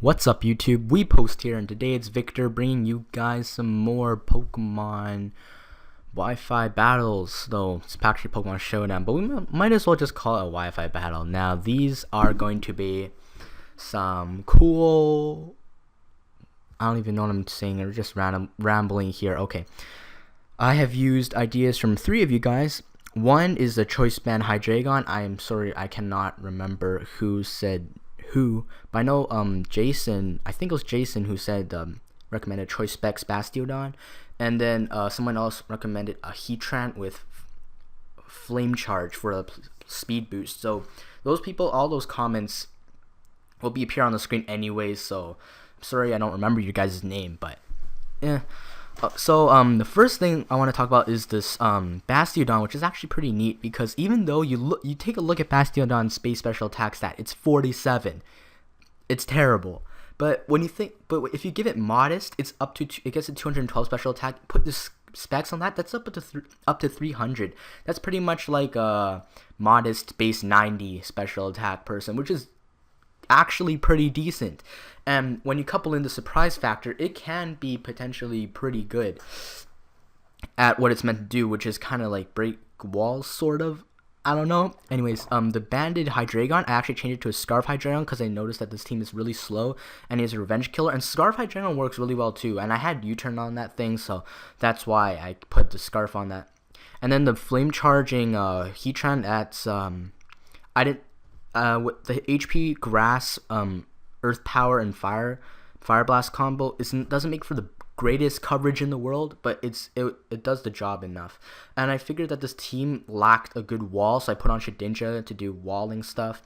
What's up YouTube, WePostE here, and today it's Victor bringing you guys some more Pokemon Wi-Fi battles, though it's actually Pokemon Showdown, but we might as well just call it a Wi-Fi battle. Now these are going to be some cool, I don't even know what I'm saying, or just rambling here. Okay, I have used ideas from 3 of you guys. One is the Choice Band Hydreigon. I am sorry, I cannot remember who said who, but I know Jason, I think it was Jason who said recommended Choice Specs Bastiodon, and then someone else recommended a Heatran with Flame Charge for a speed boost. So those people, all those comments will be appear on the screen anyways, so I'm sorry I don't remember your guys' name, but yeah. The first thing I want to talk about is this Bastiodon, which is actually pretty neat, because even though you take a look at Bastiodon's space special attack stat, it's 47. It's terrible. But if you give it modest, it's up to it gets a 212 special attack. Put the specs on that, that's up to 300. That's pretty much like a modest base 90 special attack person, which is actually pretty decent. And when you couple in the surprise factor, it can be potentially pretty good at what it's meant to do, which is kind of like break walls, sort of. I don't know. Anyways, the banded Hydreigon, I actually changed it to a Scarf Hydreigon because I noticed that this team is really slow and he's a revenge killer, and Scarf Hydreigon works really well too, and I had U-turn on that thing, so that's why I put the Scarf on that. And then the flame charging Heatran, that's I didn't with the HP Grass, Earth Power, and Fire Blast combo doesn't make for the greatest coverage in the world, but it does the job enough. And I figured that this team lacked a good wall, so I put on Shedinja to do walling stuff.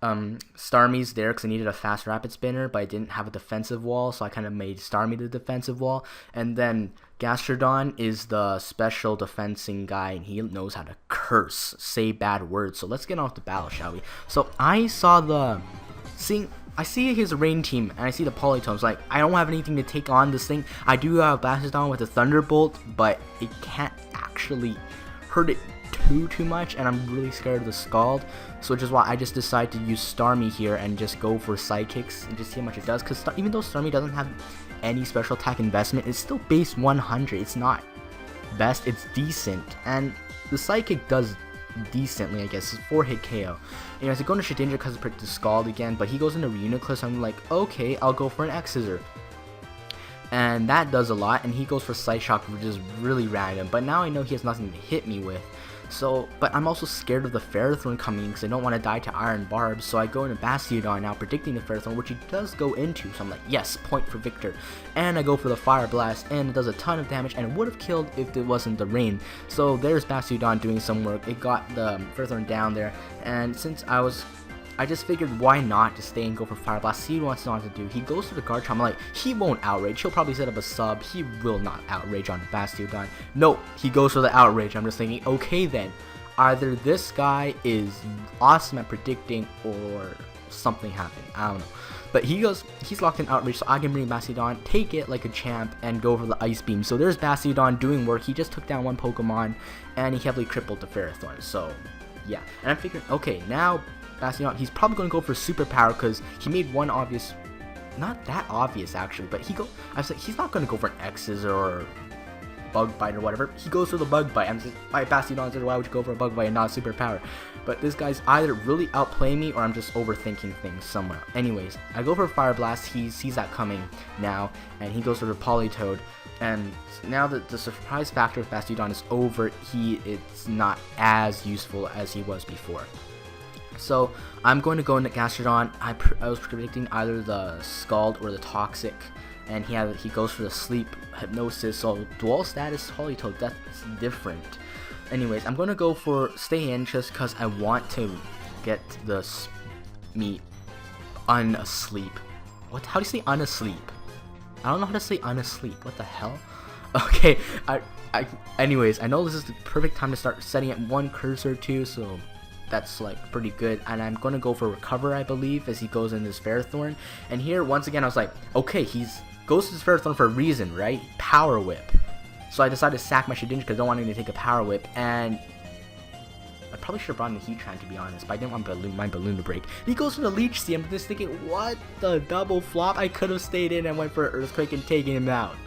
Starmie's there because I needed a fast rapid spinner, but I didn't have a defensive wall, so I kind of made Starmie the defensive wall. And then Gastrodon is the special defensing guy, and he knows how to curse, say bad words. So let's get off the battle, shall we? So I see his rain team, and I see the Polytones. Like, I don't have anything to take on this thing. I do have Bastiodon with a Thunderbolt, but it can't actually hurt it too much, and I'm really scared of the Scald, so which is why I just decided to use Starmie here and just go for Psychics and just see how much it does, because even though Starmie doesn't have any special attack investment, it's still base 100. It's not best, it's decent, and the Psychic does decently, I guess. It's 4-hit KO. Anyways, I go into Shedinja because it's the Scald again, but he goes into Reuniclus, so I'm like, okay, I'll go for an X-Scissor. And that does a lot, and he goes for Psyshock, which is really random, but now I know he has nothing to hit me with. So, but I'm also scared of the Ferrothorn coming because I don't want to die to Iron Barbs, so I go into Bastiodon now, predicting the Ferrothorn, which he does go into, so I'm like, yes, point for Victor. And I go for the Fire Blast, and it does a ton of damage, and it would have killed if it wasn't the rain. So there's Bastiodon doing some work. It got the Ferrothorn down there, and since I just figured why not just stay and go for Fire Blast, see what he wants to do. He goes for the Guard Charm. I'm like, he won't Outrage. He'll probably set up a sub. He will not Outrage on Bastiodon. No, he goes for the Outrage. I'm just thinking, okay then, either this guy is awesome at predicting or something happened. I don't know. But he's locked in Outrage, so I can bring Bastiodon, take it like a champ, and go for the Ice Beam. So there's Bastiodon doing work. He just took down one Pokemon, and he heavily crippled the Ferrothorn. So, yeah. And I'm figuring, okay, now Bastiodon, he's probably going to go for Superpower because he made one obvious, not that obvious actually, but I was like, he's not going to go for an X-Scissor or Bug Bite or whatever. He goes for the Bug Bite. I'm just, Bastiodon said, why would you go for a Bug Bite and not a Superpower? But this guy's either really outplaying me or I'm just overthinking things somewhere. Anyways, I go for Fire Blast. He sees that coming now, and he goes for the Politoed. And now that the surprise factor of Bastiodon is over, it's not as useful as he was before. So I'm going to go into Gastrodon. I was predicting either the Scald or the Toxic, and he goes for the Sleep Hypnosis. So dual status Politoed, that's different. Anyways, I'm going to go for Stay In just because I want to get me unasleep. How do you say unasleep? I don't know how to say unasleep. What the hell? Okay, anyways, I know this is the perfect time to start setting at one cursor too, so that's like pretty good. And I'm gonna go for Recover, I believe, as he goes in this Ferrothorn. And here once again I was like, okay, goes to this Ferrothorn for a reason, right? Power Whip. So I decided to sack my Shedinja because I don't want him to take a Power Whip, and I probably should have brought in the Heatran, to be honest, but I didn't want my balloon to break. He goes for the Leech Seed. I'm just thinking, what the double flop? I could have stayed in and went for Earthquake and taken him out.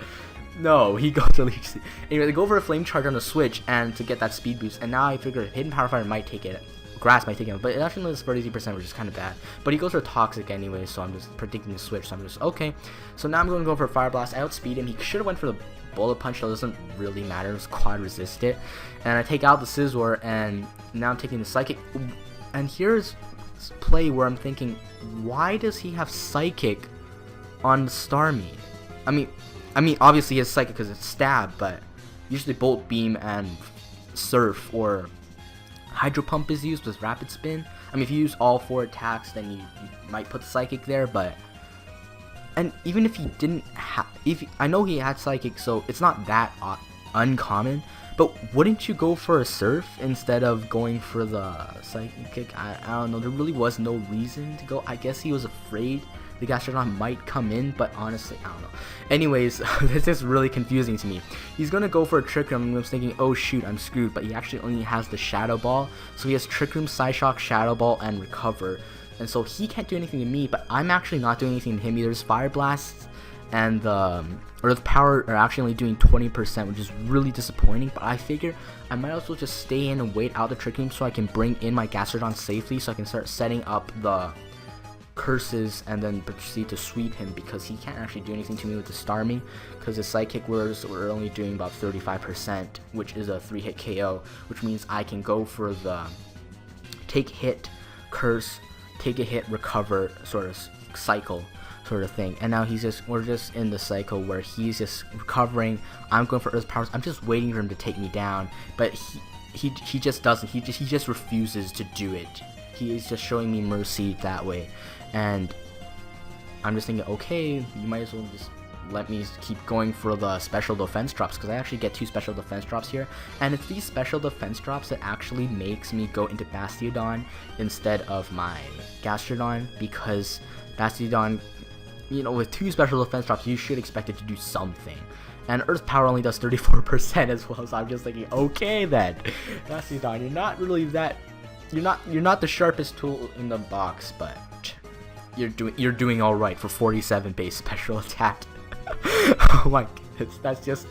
No, he goes for Leech Seed. Anyway, they go for a Flame Charge on the switch and to get that speed boost, and now I figure Hidden Power Fire might take it. Grass might take him, but it actually lives 30%, which is kind of bad. But he goes for Toxic anyway, so I'm just predicting the switch. So I'm just okay. So now I'm going to go for Fire Blast. I outspeed him. He should have went for the Bullet Punch, so it doesn't really matter. It's Quad Resist it, and I take out the Scizor, and now I'm taking the Psychic. And here's play where I'm thinking, why does he have Psychic on the Starmie? I mean, obviously he has Psychic because it's Stab, but usually Bolt Beam and Surf or Hydro Pump is used with Rapid Spin. I mean, if you use all 4 attacks, then you might put Psychic there, but... And even if he didn't have... I know he had Psychic, so it's not that uncommon, but wouldn't you go for a Surf instead of going for the Psychic? I don't know, there really was no reason to go. I guess he was afraid the Gastrodon might come in, but honestly, I don't know. Anyways, this is really confusing to me. He's gonna go for a Trick Room, and I was thinking, oh shoot, I'm screwed, but he actually only has the Shadow Ball, so he has Trick Room, Psyshock, Shadow Ball, and Recover, and so he can't do anything to me, but I'm actually not doing anything to him either. His Fire Blasts and the Earth Power are actually only doing 20%, which is really disappointing, but I figure I might also just stay in and wait out the Trick Room so I can bring in my Gastrodon safely, so I can start setting up the Curses and then proceed to sweep him, because he can't actually do anything to me with the Starmie, because his Psychic Words were only doing about 35%, which is a 3-hit KO, which means I can go for the take hit, curse, take a hit, recover sort of cycle sort of thing. And now we're just in the cycle where he's just recovering. I'm going for Earth Powers. I'm just waiting for him to take me down, but he just doesn't. He just refuses to do it. He is just showing me mercy that way. And I'm just thinking, okay, you might as well just let me keep going for the special defense drops, because I actually get 2 special defense drops here, and it's these special defense drops that actually makes me go into Bastiodon instead of my Gastrodon, because Bastiodon, you know, with 2 special defense drops, you should expect it to do something. And Earth Power only does 34% as well, so I'm just thinking, okay then, Bastiodon, you're not really that, you're not the sharpest tool in the box, but you're doing all right for 47 base special attack. Oh my goodness, that's just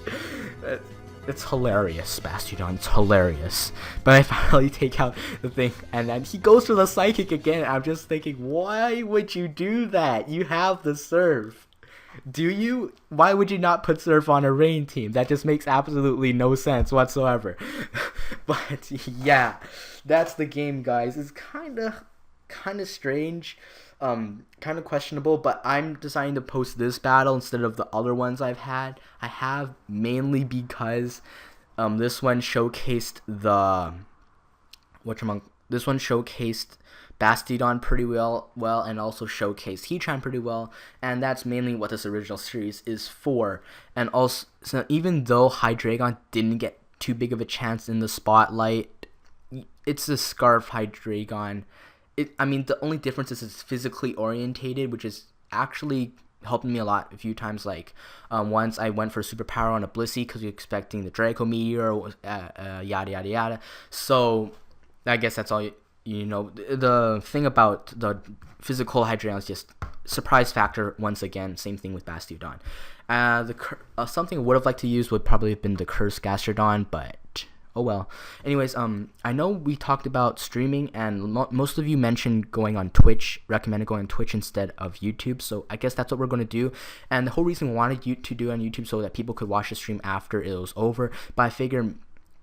it's hilarious, Bastiodon. It's hilarious. But I finally take out the thing, and then he goes for the Psychic again. I'm just thinking, why would you do that? You have the Surf. Do you? Why would you not put Surf on a Rain team? That just makes absolutely no sense whatsoever. But yeah, that's the game, guys. It's kind of strange. Kind of questionable, but I'm deciding to post this battle instead of the other ones I've had. I have mainly because this one showcased this one showcased Bastiodon pretty well, and also showcased Heatran pretty well, and that's mainly what this original series is for. And also, so even though Hydreigon didn't get too big of a chance in the spotlight, it's a Scarf Hydreigon. I mean, the only difference is it's physically orientated, which is actually helping me a lot a few times. Like, once I went for Superpower on a Blissey because you're expecting the Draco Meteor, yada yada yada. So, I guess that's all you know. The thing about the physical Hydreigon is just surprise factor once again. Same thing with Bastiodon. Something I would have liked to use would probably have been the Curse Gastrodon, but oh well. Anyways, I know we talked about streaming, and most of you mentioned going on Twitch, recommended going on Twitch instead of YouTube, so I guess that's what we're going to do. And the whole reason we wanted you to do on YouTube so that people could watch the stream after it was over, but I figure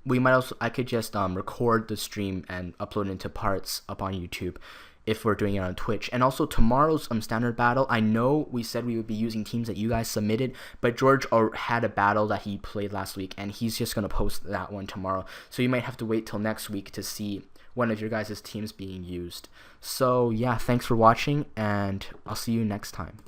I could just record the stream and upload it into parts up on YouTube if we're doing it on Twitch. And also tomorrow's standard battle, I know we said we would be using teams that you guys submitted, but George had a battle that he played last week, and he's just going to post that one tomorrow. So you might have to wait till next week to see one of your guys' teams being used. So yeah, thanks for watching, and I'll see you next time.